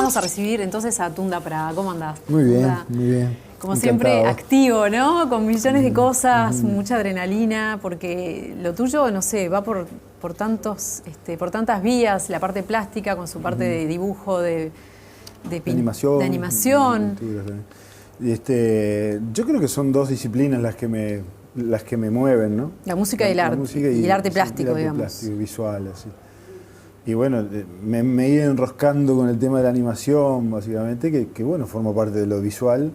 vamos a recibir entonces a Tunda Prada. ¿Cómo andás? Muy bien, Tunda, muy bien. como Encantado. siempre, activo, ¿no? Con millones de cosas, mucha adrenalina, porque lo tuyo, no sé, va por tantas vías, la parte plástica con su parte de dibujo, de animación. Pinturas también. Yo creo que son dos disciplinas las que me mueven, ¿no? La música y el arte. Música y el arte sí, plástico, el arte digamos. plástico, visual, así. Y bueno, me he ido enroscando con el tema de la animación, básicamente, que bueno, forma parte de lo visual.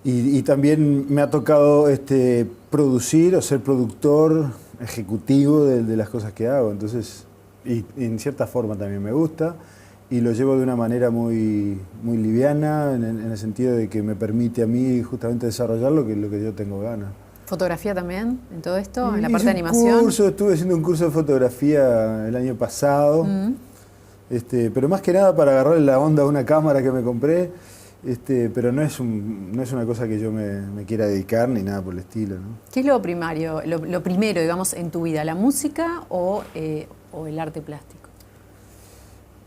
Y también me ha tocado producir o ser productor ejecutivo de las cosas que hago. Entonces, y en cierta forma también me gusta. Y lo llevo de una manera muy, muy liviana, en el sentido de que me permite a mí justamente desarrollar lo que yo tengo ganas. ¿Fotografía también en todo esto? ¿En la Hice parte de animación? Estuve haciendo un curso de fotografía el año pasado, pero más que nada para agarrarle la onda a una cámara que me compré, pero no es una cosa que yo me quiera dedicar ni nada por el estilo, ¿no? ¿Qué es lo primario, lo primero, digamos, en tu vida? ¿La música o el arte plástico?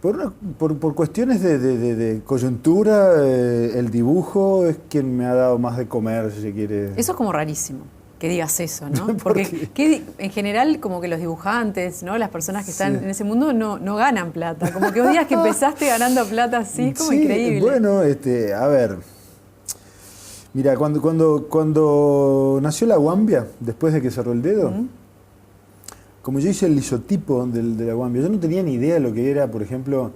Por cuestiones de coyuntura, el dibujo es quien me ha dado más de comer, si se quiere. Eso es como rarísimo, que digas eso, ¿no? Porque en general como que los dibujantes, ¿no? Las personas que están en ese mundo no ganan plata. Como que vos días que empezaste ganando plata así, es como increíble. Bueno, a ver. Mira, cuando nació la guambia, después de que cerró el dedo, como yo hice el lisotipo de la guambia, yo no tenía ni idea de lo que era, por ejemplo,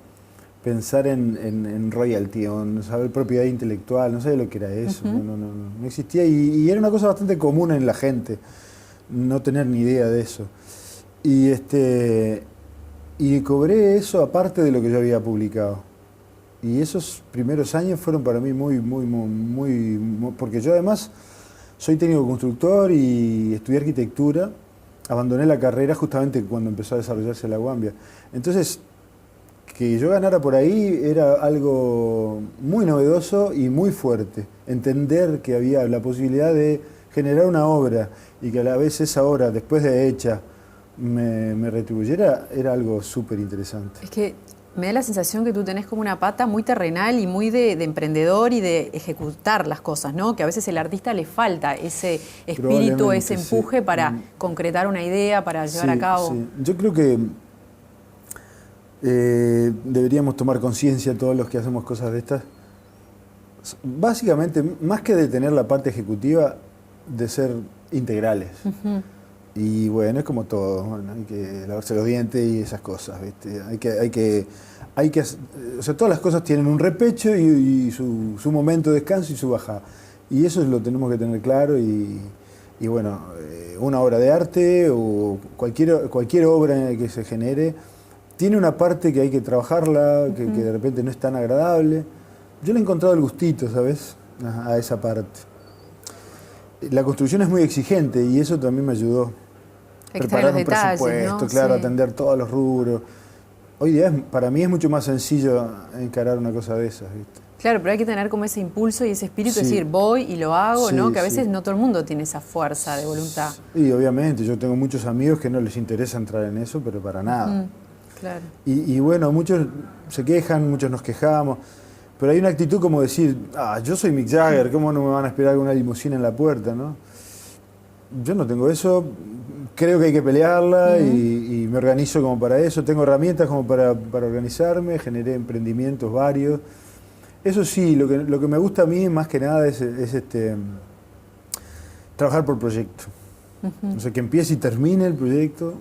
pensar en royalty, o en saber propiedad intelectual, no sabía lo que era eso, no existía, y era una cosa bastante común en la gente, no tener ni idea de eso. Y cobré eso aparte de lo que yo había publicado. Y esos primeros años fueron para mí muy, porque yo además soy técnico constructor y estudié arquitectura. Abandoné la carrera justamente cuando empezó a desarrollarse la guambia. Entonces, que yo ganara por ahí era algo muy novedoso y muy fuerte. Entender que había la posibilidad de generar una obra y que a la vez esa obra, después de hecha, me retribuyera, era algo súper interesante. Es que me da la sensación que tú tenés como una pata muy terrenal y muy de emprendedor y de ejecutar las cosas, ¿no? Que a veces al artista le falta ese espíritu, ese empuje para concretar una idea, para llevar a cabo. Sí. Yo creo que deberíamos tomar conciencia todos los que hacemos cosas de estas. Básicamente, más que de tener la parte ejecutiva, de ser integrales. Y bueno, es como todo, bueno, hay que lavarse los dientes y esas cosas, ¿viste? O sea, todas las cosas tienen un repecho y su momento de descanso y su bajada. Y eso lo tenemos que tener claro y bueno, una obra de arte o cualquier obra que se genere tiene una parte que hay que trabajarla, que de repente no es tan agradable. Yo le he encontrado el gustito, ¿sabes? A esa parte. La construcción es muy exigente y eso también me ayudó. Preparar un presupuesto, ¿no? Claro, atender todos los rubros. Hoy día para mí es mucho más sencillo encarar una cosa de esas, ¿viste? Claro, pero hay que tener como ese impulso y ese espíritu, de decir, voy y lo hago, ¿no? Que a veces no todo el mundo tiene esa fuerza de voluntad. Y obviamente, yo tengo muchos amigos que no les interesa entrar en eso, pero para nada. Claro. Y bueno, muchos se quejan, muchos nos quejamos. Pero hay una actitud como decir, yo soy Mick Jagger, ¿cómo no me van a esperar con una limusina en la puerta, no? Yo no tengo eso, creo que hay que pelearla y me organizo como para eso, tengo herramientas como para organizarme, generé emprendimientos varios. Eso sí, lo que me gusta a mí más que nada es trabajar por proyecto. O sea, que empiece y termine el proyecto.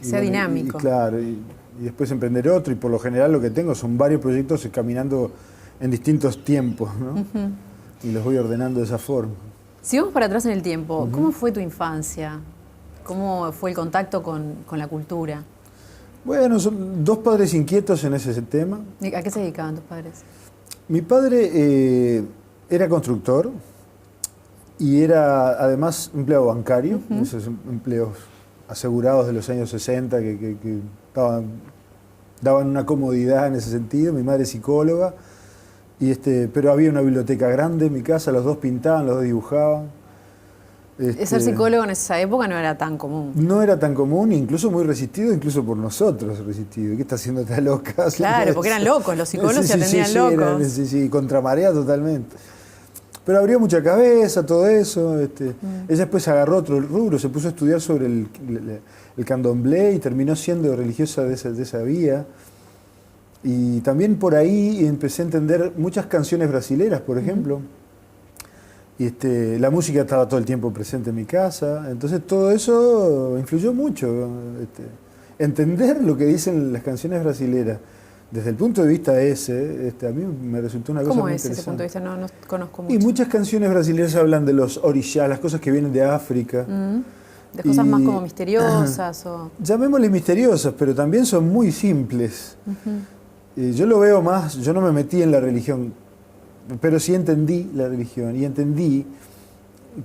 Sea dinámico. Claro, y después emprender otro, y por lo general lo que tengo son varios proyectos caminando en distintos tiempos, ¿no? Y los voy ordenando de esa forma. Si vamos para atrás en el tiempo, ¿cómo fue tu infancia? ¿Cómo fue el contacto con la cultura? Bueno, son dos padres inquietos en ese tema. ¿A qué se dedicaban tus padres? Mi padre era constructor y era además empleado bancario, esos empleos asegurados de los años 60 que daban una comodidad en ese sentido. Mi madre es psicóloga. Pero había una biblioteca grande en mi casa, los dos pintaban, los dos dibujaban. Ser psicólogo en esa época no era tan común. No era tan común, incluso muy resistido, incluso por nosotros resistido. ¿Qué está haciendo esta loca? Claro, porque eran locos, los psicólogos se atendían locos. Sí, contra marea totalmente. Pero abrió mucha cabeza, todo eso. Ella después agarró otro rubro, se puso a estudiar sobre el candomblé y terminó siendo religiosa de esa vía. Y también por ahí empecé a entender muchas canciones brasileras, por ejemplo. Y la música estaba todo el tiempo presente en mi casa. Entonces todo eso influyó mucho. Entender lo que dicen las canciones brasileras desde el punto de vista ese, a mí me resultó una cosa muy interesante. ¿Cómo es ese punto de vista? No conozco mucho. Y muchas canciones brasileñas hablan de los orixás, las cosas que vienen de África. De cosas más como misteriosas. Llamémosle misteriosas, pero también son muy simples. Yo lo veo más, yo no me metí en la religión, pero sí entendí la religión y entendí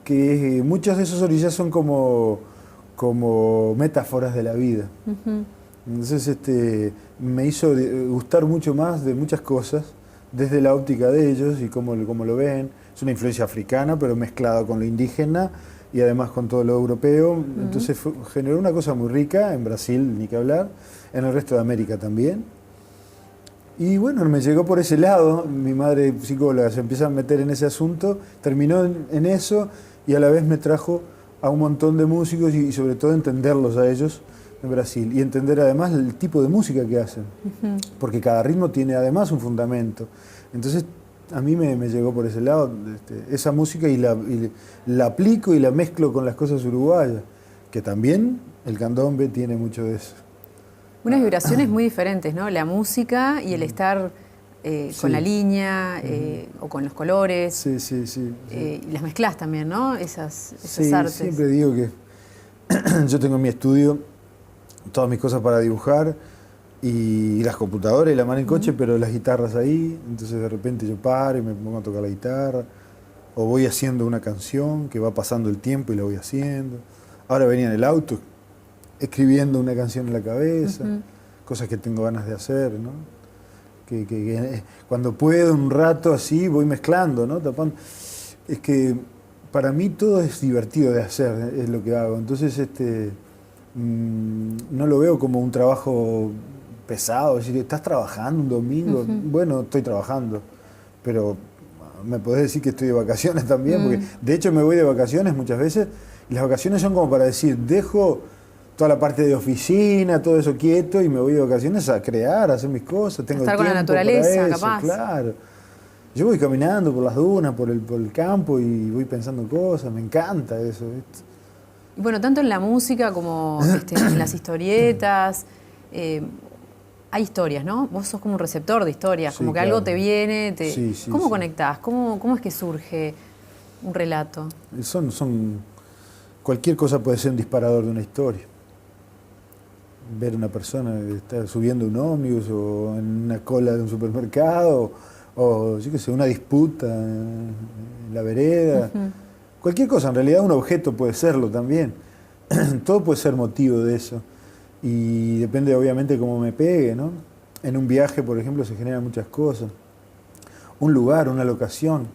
que muchos de esos orixás son como metáforas de la vida. Entonces me hizo gustar mucho más de muchas cosas desde la óptica de ellos y cómo lo ven. Es una influencia africana, pero mezclada con lo indígena y además con todo lo europeo. Entonces generó una cosa muy rica en Brasil, ni que hablar, en el resto de América también. Y bueno, me llegó por ese lado. Mi madre psicóloga se empieza a meter en ese asunto, terminó en eso y a la vez me trajo a un montón de músicos y sobre todo entenderlos a ellos en Brasil y entender además el tipo de música que hacen, porque cada ritmo tiene además un fundamento. Entonces a mí me llegó por ese lado esa música y la aplico y la mezclo con las cosas uruguayas, que también el candombe tiene mucho de eso. Unas vibraciones muy diferentes, ¿no? La música y el estar con la línea o con los colores. Sí. Y las mezclas también, ¿no? Esas sí, artes. Siempre digo que yo tengo en mi estudio todas mis cosas para dibujar y las computadoras y la mano en coche, pero las guitarras ahí. Entonces de repente yo paro y me pongo a tocar la guitarra. O voy haciendo una canción que va pasando el tiempo y la voy haciendo. Ahora venía en el auto escribiendo una canción en la cabeza, cosas que tengo ganas de hacer, ¿no? Que cuando puedo un rato así voy mezclando, ¿no? Es que para mí todo es divertido de hacer, es lo que hago. Entonces no lo veo como un trabajo pesado, es decir, ¿estás trabajando un domingo? Bueno, estoy trabajando, pero me podés decir que estoy de vacaciones también, porque de hecho me voy de vacaciones muchas veces, y las vacaciones son como para decir, dejo toda la parte de oficina, todo eso quieto, y me voy de vacaciones a crear, a hacer mis cosas. Tengo estar tiempo con la naturaleza, para eso, capaz. Claro. Yo voy caminando por las dunas, por el campo, y voy pensando cosas, me encanta eso, ¿viste? Y bueno, tanto en la música como en las historietas, hay historias, ¿no? Vos sos como un receptor de historias, como que claro. Algo te viene, ¿cómo sí. conectás? ¿Cómo es que surge un relato? Cualquier cosa puede ser un disparador de una historia. Ver una persona que está subiendo un ómnibus o en una cola de un supermercado o yo qué sé, una disputa en la vereda. Cualquier cosa, en realidad un objeto puede serlo también. Todo puede ser motivo de eso. Y depende obviamente cómo me pegue, ¿no? En un viaje, por ejemplo, se generan muchas cosas. Un lugar, una locación,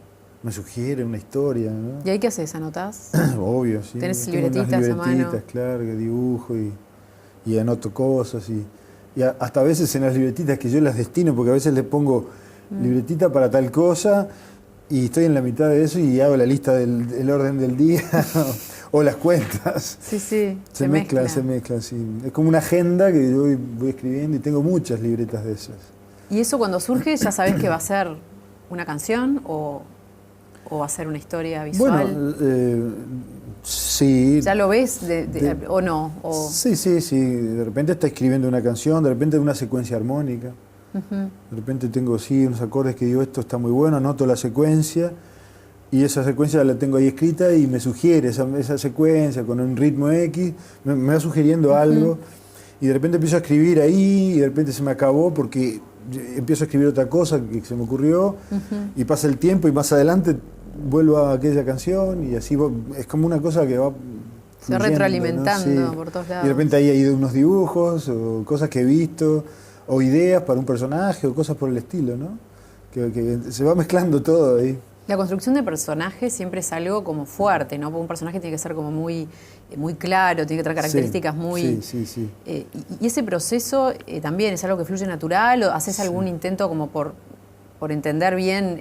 me sugiere una historia, ¿no? ¿Y ahí qué haces? ¿Anotás? Obvio, sí. ¿Tenés Tengo unas libretitas a mano? Claro, que dibujo y anoto cosas. Y hasta a veces en las libretitas que yo las destino, porque a veces les pongo libretita para tal cosa y estoy en la mitad de eso y hago la lista del orden del día o las cuentas. Sí, se mezclan, sí. Es como una agenda que yo voy escribiendo y tengo muchas libretas de esas. ¿Y eso cuando surge ya sabés que va a ser una canción o va a ser una historia visual? Bueno, sí. ¿Ya lo ves o no? Sí. De repente está escribiendo una canción, de repente una secuencia armónica. De repente tengo unos acordes que digo, esto está muy bueno, anoto la secuencia y esa secuencia la tengo ahí escrita y me sugiere esa secuencia con un ritmo X, me va sugiriendo algo y de repente empiezo a escribir ahí y de repente se me acabó porque empiezo a escribir otra cosa que se me ocurrió y pasa el tiempo y más adelante vuelvo a aquella canción y así es como una cosa que va se va retroalimentando, ¿no? Sí. Por todos lados. Y de repente ahí hay unos dibujos o cosas que he visto o ideas para un personaje o cosas por el estilo, ¿no? Que se va mezclando todo ahí. La construcción de personajes siempre es algo como fuerte, ¿no? Porque un personaje tiene que ser como muy, muy claro, tiene que tener características muy... Sí. Y ese proceso también es algo que fluye natural, o haces algún intento como por entender bien,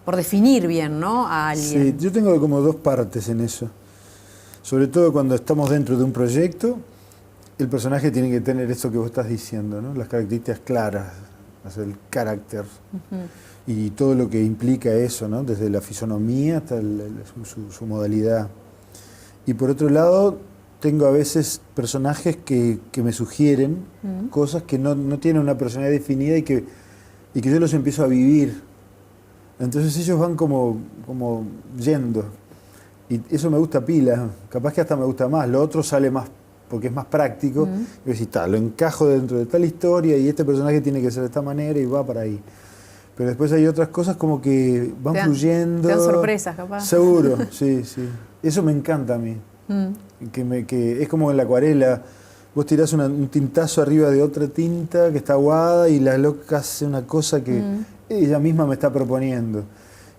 por definir bien, ¿no? A alguien. Sí, yo tengo como dos partes en eso. Sobre todo cuando estamos dentro de un proyecto, el personaje tiene que tener eso que vos estás diciendo, ¿no? Las características claras, el carácter. Y todo lo que implica eso, ¿no? Desde la fisonomía hasta su modalidad. Y por otro lado, tengo a veces personajes que me sugieren cosas que no tienen una personalidad definida y que yo los empiezo a vivir. Entonces ellos van como yendo. Y eso me gusta pila. Capaz que hasta me gusta más. Lo otro sale más porque es más práctico. Y decís, lo encajo dentro de tal historia y este personaje tiene que ser de esta manera y va para ahí. Pero después hay otras cosas como que van fluyendo. Te dan sorpresas, capaz. Seguro, sí. Eso me encanta a mí. Que es como en la acuarela. Vos tirás un tintazo arriba de otra tinta que está aguada y la loca hace una cosa que ella misma me está proponiendo.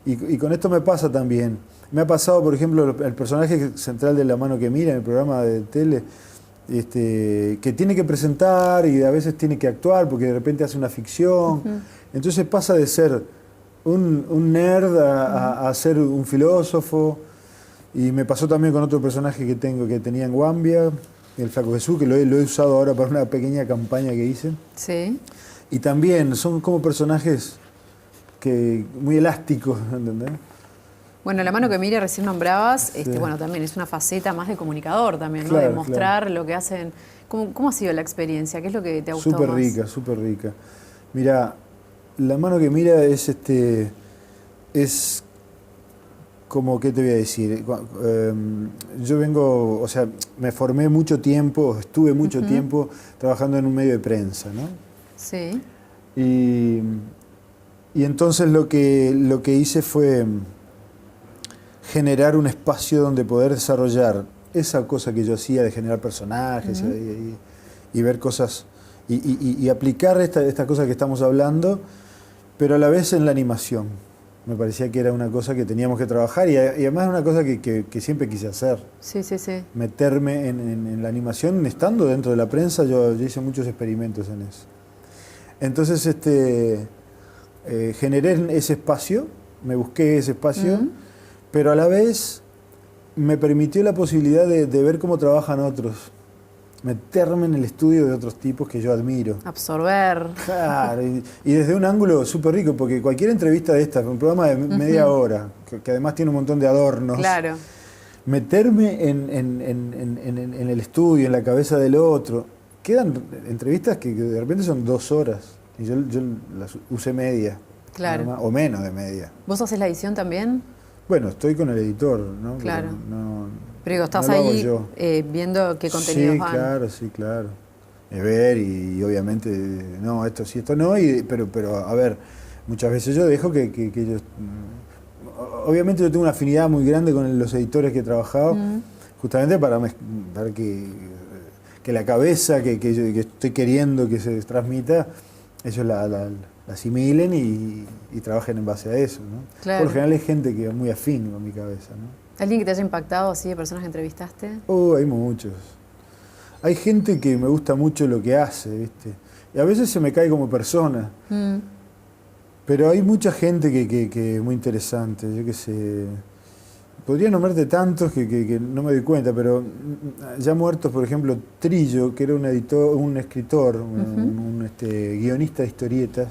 Y con esto me pasa también. Me ha pasado, por ejemplo, el personaje central de La mano que mira en el programa de tele, que tiene que presentar y a veces tiene que actuar porque de repente hace una ficción. Entonces pasa de ser un nerd a ser un filósofo. Y me pasó también con otro personaje que tenía en Guambia, el Flaco Jesús, que lo he usado ahora para una pequeña campaña que hice. Sí. Y también son como personajes muy elásticos, ¿entendés? Bueno, La mano que mira, recién nombrabas, Sí. bueno, también es una faceta más de comunicador también, ¿no? Claro, De mostrar lo que hacen. ¿Cómo ha sido la experiencia? ¿Qué es lo que te ha gustado Súper más? rica, súper rica. Mira, La mano que mira es como, ¿qué te voy a decir? Yo vengo, o sea, me formé mucho tiempo, estuve mucho tiempo trabajando en un medio de prensa, ¿no? Sí. Y entonces lo que hice fue generar un espacio donde poder desarrollar esa cosa que yo hacía de generar personajes y ver cosas y aplicar esta cosa que estamos hablando, pero a la vez en la animación. Me parecía que era una cosa que teníamos que trabajar y además es una cosa que siempre quise hacer. Sí. Meterme en la animación, estando dentro de la prensa, yo hice muchos experimentos en eso. Entonces generé ese espacio, me busqué ese espacio, pero a la vez me permitió la posibilidad de ver cómo trabajan otros. Meterme en el estudio de otros tipos que yo admiro. Absorber. Claro, y desde un ángulo súper rico, porque cualquier entrevista de esta, un programa de media hora, que además tiene un montón de adornos, Claro. meterme en el estudio, en la cabeza del otro, quedan entrevistas que de repente son 2 horas, y yo las usé media, Claro. o menos de media. ¿Vos haces la edición también? Bueno, estoy con el editor, ¿no? Claro. Pero digo, estás no lo hago ahí yo. Viendo qué contenidos van. Sí, claro. Es ver y obviamente, no, esto sí, esto no, pero a ver, muchas veces yo dejo que ellos... Obviamente yo tengo una afinidad muy grande con los editores que he trabajado, justamente para que la cabeza que estoy queriendo que se transmita, ellos la asimilen y trabajen en base a eso, ¿no? Claro. Por lo general hay gente que es muy afín con mi cabeza, ¿no? ¿Alguien que te haya impactado así de personas que entrevistaste? Hay muchos. Hay gente que me gusta mucho lo que hace, ¿viste? Y a veces se me cae como persona. Pero hay mucha gente que es muy interesante, yo qué sé. Podría nombrarte tantos que no me doy cuenta, pero ya muertos, por ejemplo, Trillo, que era un escritor, un guionista de historietas,